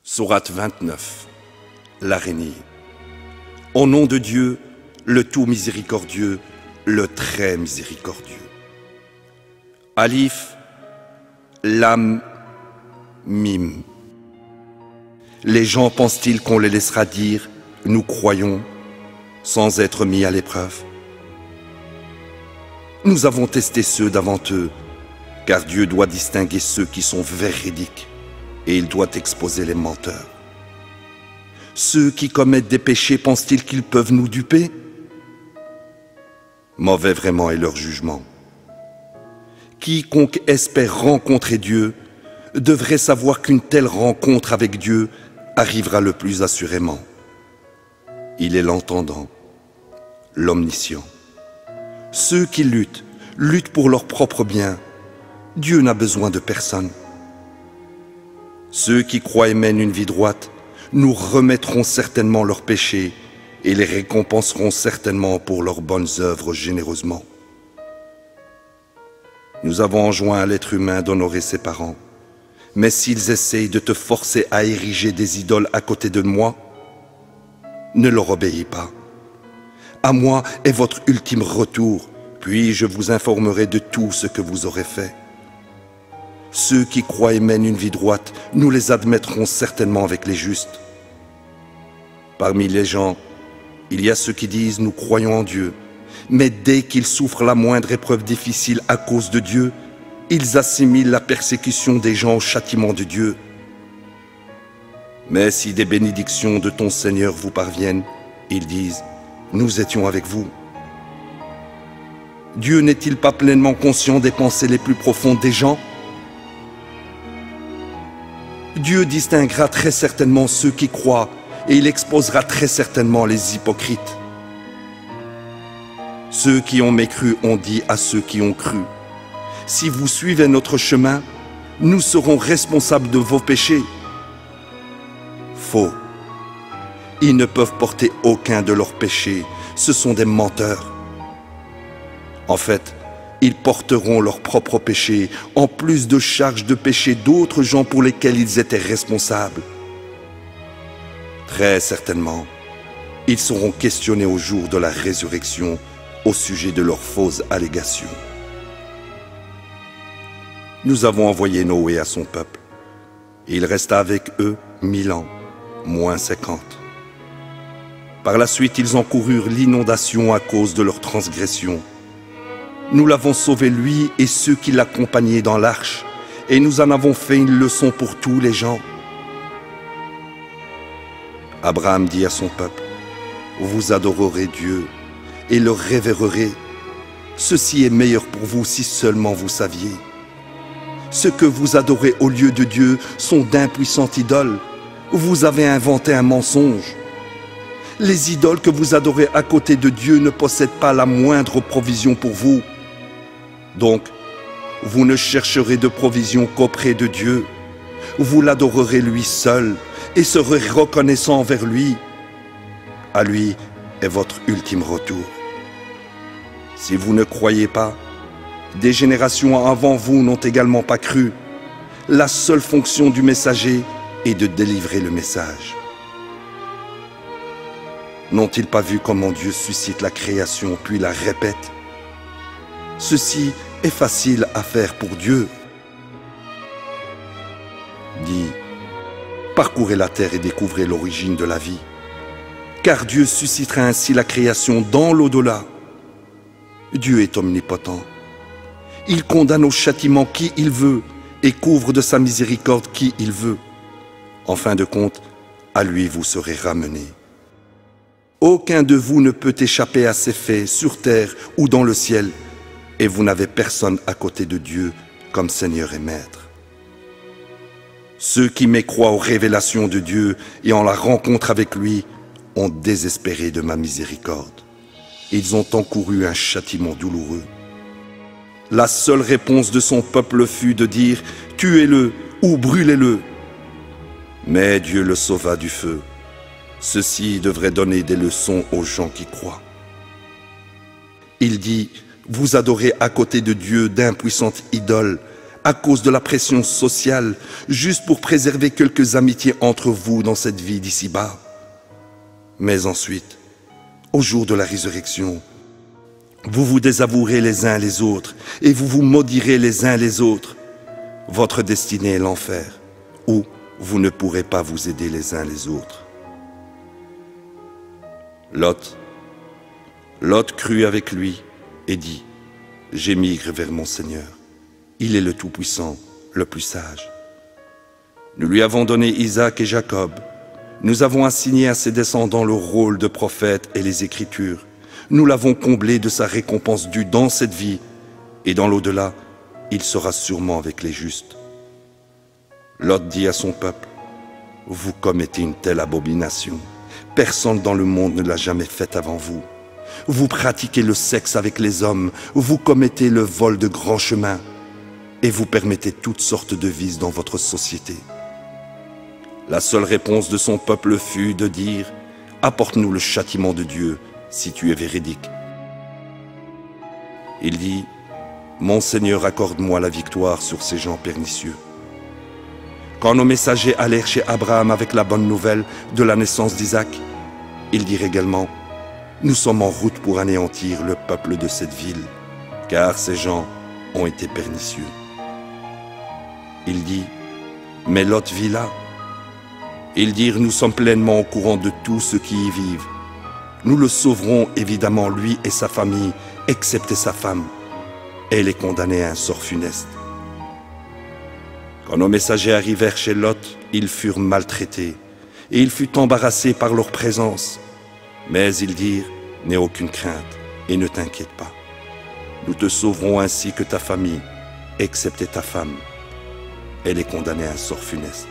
Sourate 29, l'araignée. Au nom de Dieu, le tout miséricordieux, le très miséricordieux. Alif, Lam, Mim. Les gens pensent-ils qu'on les laissera dire « nous croyons » sans être mis à l'épreuve? Nous avons testé ceux d'avant eux, car Dieu doit distinguer ceux qui sont véridiques et il doit exposer les menteurs. Ceux qui commettent des péchés pensent-ils qu'ils peuvent nous duper? Mauvais vraiment est leur jugement. Quiconque espère rencontrer Dieu devrait savoir qu'une telle rencontre avec Dieu arrivera le plus assurément. Il est l'entendant, l'omniscient. Ceux qui luttent pour leur propre bien. Dieu n'a besoin de personne. Ceux qui croient et mènent une vie droite nous remettront certainement leurs péchés et les récompenseront certainement pour leurs bonnes œuvres généreusement. Nous avons enjoint à l'être humain d'honorer ses parents, mais s'ils essayent de te forcer à ériger des idoles à côté de moi, ne leur obéis pas. À moi est votre ultime retour, puis je vous informerai de tout ce que vous aurez fait. Ceux qui croient et mènent une vie droite, nous les admettrons certainement avec les justes. Parmi les gens, il y a ceux qui disent « nous croyons en Dieu », mais dès qu'ils souffrent la moindre épreuve difficile à cause de Dieu, ils assimilent la persécution des gens au châtiment de Dieu. Mais si des bénédictions de ton Seigneur vous parviennent, ils disent « nous étions avec vous ». Dieu n'est-il pas pleinement conscient des pensées les plus profondes des gens? Dieu distinguera très certainement ceux qui croient et il exposera très certainement les hypocrites. Ceux qui ont mécru ont dit à ceux qui ont cru, « Si vous suivez notre chemin, nous serons responsables de vos péchés. » Faux. Ils ne peuvent porter aucun de leurs péchés, ce sont des menteurs. En fait, ils porteront leurs propres péchés, en plus de charges de péché d'autres gens pour lesquels ils étaient responsables. Très certainement, ils seront questionnés au jour de la résurrection au sujet de leurs fausses allégations. Nous avons envoyé Noé à son peuple, et il resta avec eux 1000 ans, moins 50. Par la suite, ils encoururent l'inondation à cause de leur transgression. Nous l'avons sauvé lui et ceux qui l'accompagnaient dans l'arche, et nous en avons fait une leçon pour tous les gens. Abraham dit à son peuple, « Vous adorerez Dieu et le révérerez. Ceci est meilleur pour vous si seulement vous saviez. Ce que vous adorez au lieu de Dieu sont d'impuissantes idoles. Vous avez inventé un mensonge. Les idoles que vous adorez à côté de Dieu ne possèdent pas la moindre provision pour vous. Donc, vous ne chercherez de provision qu'auprès de Dieu. Vous l'adorerez lui seul et serez reconnaissant envers lui. À lui est votre ultime retour. Si vous ne croyez pas, des générations avant vous n'ont également pas cru. La seule fonction du messager est de délivrer le message. N'ont-ils pas vu comment Dieu suscite la création puis la répète? Ceci est facile à faire pour Dieu. Dis, parcourez la terre et découvrez l'origine de la vie, car Dieu suscitera ainsi la création dans l'au-delà. Dieu est omnipotent. Il condamne au châtiment qui il veut et couvre de sa miséricorde qui il veut. En fin de compte, à lui vous serez ramenés. Aucun de vous ne peut échapper à ses faits sur terre ou dans le ciel, et vous n'avez personne à côté de Dieu comme Seigneur et Maître. Ceux qui mécroient aux révélations de Dieu et en la rencontre avec lui ont désespéré de ma miséricorde. Ils ont encouru un châtiment douloureux. La seule réponse de son peuple fut de dire « Tuez-le ou brûlez-le ». Mais Dieu le sauva du feu. Ceci devrait donner des leçons aux gens qui croient. Il dit « Vous adorez à côté de Dieu d'impuissantes idoles, à cause de la pression sociale, juste pour préserver quelques amitiés entre vous dans cette vie d'ici-bas. Mais ensuite, au jour de la résurrection, vous vous désavouerez les uns les autres et vous vous maudirez les uns les autres. Votre destinée est l'enfer, où vous ne pourrez pas vous aider les uns les autres. Lot crut avec lui et dit, « J'émigre vers mon Seigneur. Il est le Tout-Puissant, le plus sage. Nous lui avons donné Isaac et Jacob. Nous avons assigné à ses descendants le rôle de prophète et les Écritures. Nous l'avons comblé de sa récompense due dans cette vie, et dans l'au-delà, il sera sûrement avec les justes. » Lot dit à son peuple, « Vous commettez une telle abomination. Personne dans le monde ne l'a jamais faite avant vous. Vous pratiquez le sexe avec les hommes, vous commettez le vol de grands chemins, et vous permettez toutes sortes de vices dans votre société. » La seule réponse de son peuple fut de dire, « Apporte-nous le châtiment de Dieu, si tu es véridique. » Il dit, « Mon Seigneur, accorde-moi la victoire sur ces gens pernicieux. » Quand nos messagers allèrent chez Abraham avec la bonne nouvelle de la naissance d'Isaac, ils dirent également, « Nous sommes en route pour anéantir le peuple de cette ville, car ces gens ont été pernicieux. » Il dit, « Mais Lot vit là. » Ils dirent, « Nous sommes pleinement au courant de tous ceux qui y vivent. Nous le sauverons évidemment, lui et sa famille, excepté sa femme. Elle est condamnée à un sort funeste. » Quand nos messagers arrivèrent chez Lot, ils furent maltraités, et il fut embarrassé par leur présence. Mais ils dirent, « N'aie aucune crainte, et ne t'inquiète pas. Nous te sauverons ainsi que ta famille, excepté ta femme. Elle est condamnée à un sort funeste.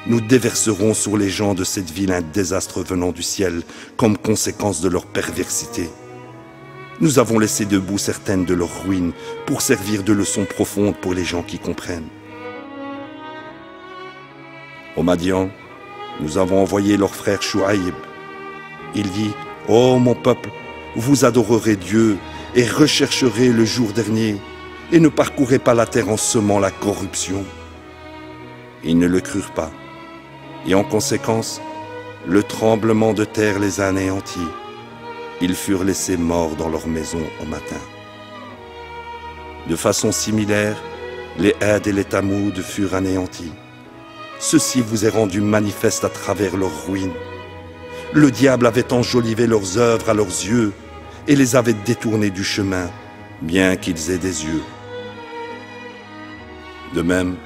Nous déverserons sur les gens de cette ville un désastre venant du ciel, comme conséquence de leur perversité. Nous avons laissé debout certaines de leurs ruines pour servir de leçon profonde pour les gens qui comprennent. Au Madian, nous avons envoyé leur frère Chouaïb. Il dit, « Ô mon peuple, vous adorerez Dieu et rechercherez le jour dernier, et ne parcourez pas la terre en semant la corruption. » Ils ne le crurent pas, et en conséquence, le tremblement de terre les a anéantis. Ils furent laissés morts dans leur maison au matin. De façon similaire, les Had et les Tamoud furent anéantis. Ceci vous est rendu manifeste à travers leurs ruines. Le diable avait enjolivé leurs œuvres à leurs yeux et les avait détournés du chemin, bien qu'ils aient des yeux. De même,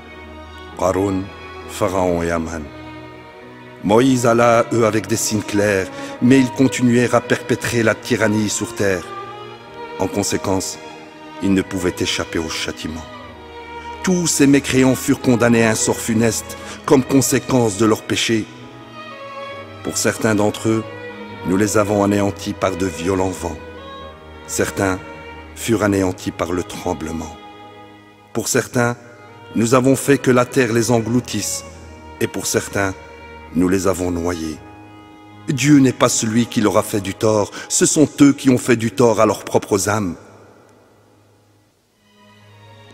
Qarun, Pharaon et Aman. Moïse alla à eux avec des signes clairs, mais ils continuèrent à perpétrer la tyrannie sur terre. En conséquence, ils ne pouvaient échapper au châtiment. Tous ces mécréants furent condamnés à un sort funeste comme conséquence de leurs péchés. Pour certains d'entre eux, nous les avons anéantis par de violents vents. Certains furent anéantis par le tremblement. Pour certains, nous avons fait que la terre les engloutisse, et pour certains, nous les avons noyés. Dieu n'est pas celui qui leur a fait du tort, ce sont eux qui ont fait du tort à leurs propres âmes.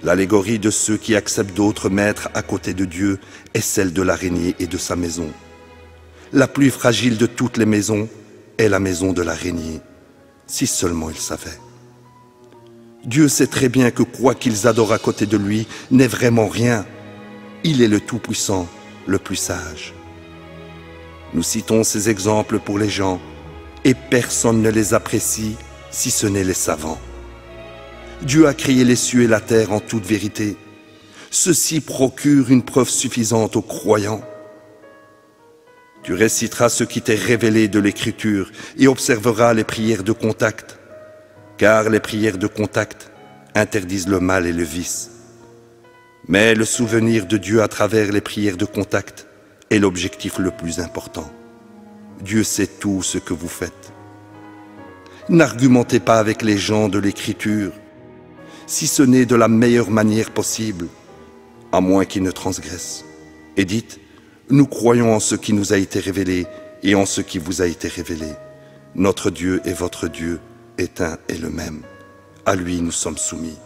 L'allégorie de ceux qui acceptent d'autres maîtres à côté de Dieu est celle de l'araignée et de sa maison. La plus fragile de toutes les maisons est la maison de l'araignée, si seulement ils savaient. Dieu sait très bien que quoi qu'ils adorent à côté de lui n'est vraiment rien. Il est le Tout-Puissant, le plus sage. Nous citons ces exemples pour les gens, et personne ne les apprécie si ce n'est les savants. Dieu a créé les cieux et la terre en toute vérité. Ceci procure une preuve suffisante aux croyants. Tu réciteras ce qui t'est révélé de l'Écriture et observeras les prières de contact, car les prières de contact interdisent le mal et le vice. Mais le souvenir de Dieu à travers les prières de contact est l'objectif le plus important. Dieu sait tout ce que vous faites. N'argumentez pas avec les gens de l'Écriture, si ce n'est de la meilleure manière possible, à moins qu'ils ne transgressent. Et dites, nous croyons en ce qui nous a été révélé et en ce qui vous a été révélé. Notre Dieu et votre Dieu est un et le même. À lui nous sommes soumis.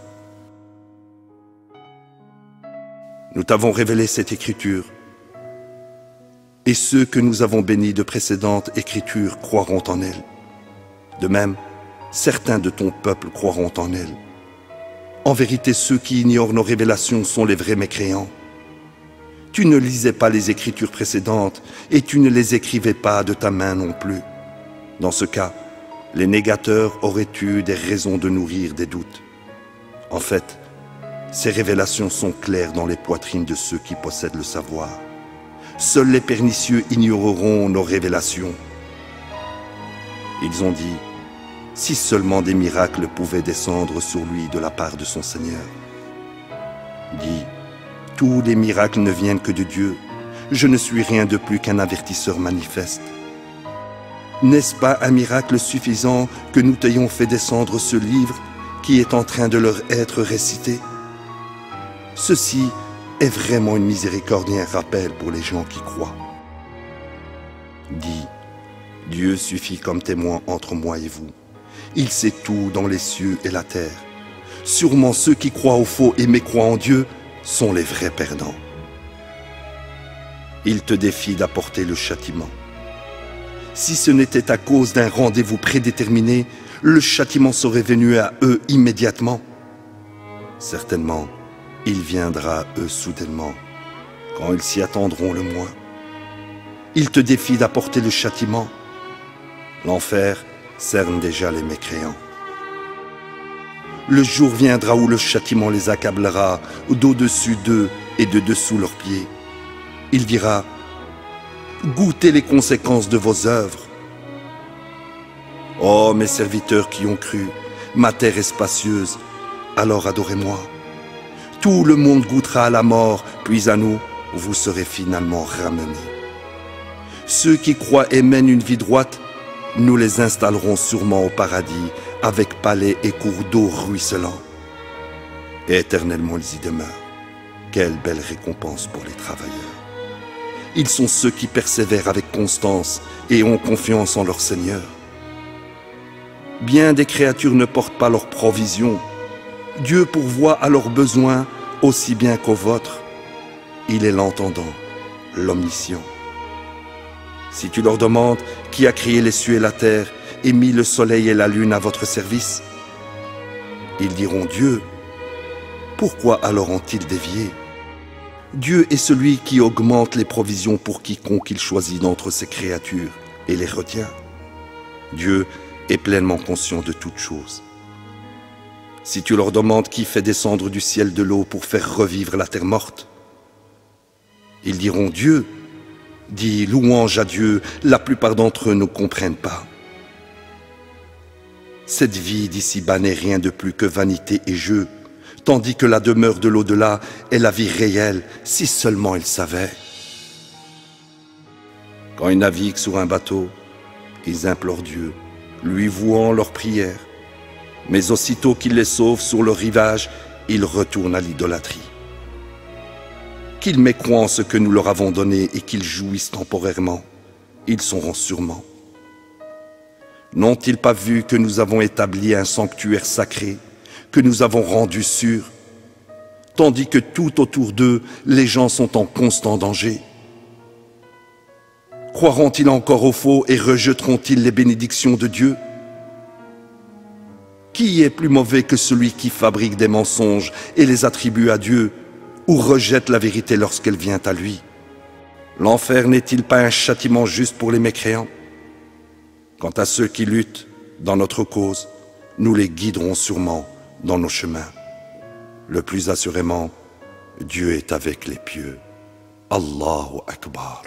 Nous t'avons révélé cette écriture, et ceux que nous avons bénis de précédentes écritures croiront en elle. De même, certains de ton peuple croiront en elle. En vérité, ceux qui ignorent nos révélations sont les vrais mécréants. Tu ne lisais pas les écritures précédentes et tu ne les écrivais pas de ta main non plus. Dans ce cas, les négateurs auraient eu des raisons de nourrir des doutes. En fait, ces révélations sont claires dans les poitrines de ceux qui possèdent le savoir. Seuls les pernicieux ignoreront nos révélations. Ils ont dit, si seulement des miracles pouvaient descendre sur lui de la part de son Seigneur. Dis, tous les miracles ne viennent que de Dieu. Je ne suis rien de plus qu'un avertisseur manifeste. N'est-ce pas un miracle suffisant que nous t'ayons fait descendre ce livre qui est en train de leur être récité? Ceci est vraiment une miséricorde et un rappel pour les gens qui croient. Dis, Dieu suffit comme témoin entre moi et vous. Il sait tout dans les cieux et la terre. Sûrement ceux qui croient au faux et mécroient en Dieu sont les vrais perdants. Il te défie d'apporter le châtiment. Si ce n'était à cause d'un rendez-vous prédéterminé, le châtiment serait venu à eux immédiatement. Certainement, il viendra à eux soudainement, quand ils s'y attendront le moins. Il te défie d'apporter le châtiment. L'enfer cerne déjà les mécréants. Le jour viendra où le châtiment les accablera d'au-dessus d'eux et de dessous leurs pieds. Il dira, goûtez les conséquences de vos œuvres. Oh, mes serviteurs qui ont cru, ma terre est spacieuse, alors adorez-moi. Tout le monde goûtera à la mort, puis à nous, vous serez finalement ramenés. Ceux qui croient et mènent une vie droite, nous les installerons sûrement au paradis, avec palais et cours d'eau ruisselants. Et éternellement ils y demeurent. Quelle belle récompense pour les travailleurs. Ils sont ceux qui persévèrent avec constance et ont confiance en leur Seigneur. Bien des créatures ne portent pas leurs provisions. Dieu pourvoit à leurs besoins aussi bien qu'aux vôtres. Il est l'entendant, l'omniscient. Si tu leur demandes qui a créé les cieux et la terre et mis le soleil et la lune à votre service, ils diront Dieu. Pourquoi alors ont-ils dévié? Dieu est celui qui augmente les provisions pour quiconque il choisit d'entre ses créatures et les retient. Dieu est pleinement conscient de toutes choses. Si tu leur demandes qui fait descendre du ciel de l'eau pour faire revivre la terre morte, ils diront Dieu. Dis louange à Dieu, la plupart d'entre eux ne comprennent pas. Cette vie d'ici-bas n'est rien de plus que vanité et jeu, tandis que la demeure de l'au-delà est la vie réelle, si seulement ils savaient. Quand ils naviguent sur un bateau, ils implorent Dieu, lui vouant leurs prières. Mais aussitôt qu'il les sauve sur le rivage, ils retournent à l'idolâtrie. Qu'ils mécroient en ce que nous leur avons donné et qu'ils jouissent temporairement, ils sauront sûrement. N'ont-ils pas vu que nous avons établi un sanctuaire sacré, que nous avons rendu sûr, tandis que tout autour d'eux, les gens sont en constant danger? Croiront-ils encore au faux et rejetteront-ils les bénédictions de Dieu? Qui est plus mauvais que celui qui fabrique des mensonges et les attribue à Dieu, ou rejette la vérité lorsqu'elle vient à lui? L'enfer n'est-il pas un châtiment juste pour les mécréants? Quant à ceux qui luttent dans notre cause, nous les guiderons sûrement dans nos chemins. Le plus assurément, Dieu est avec les pieux. Allahu Akbar.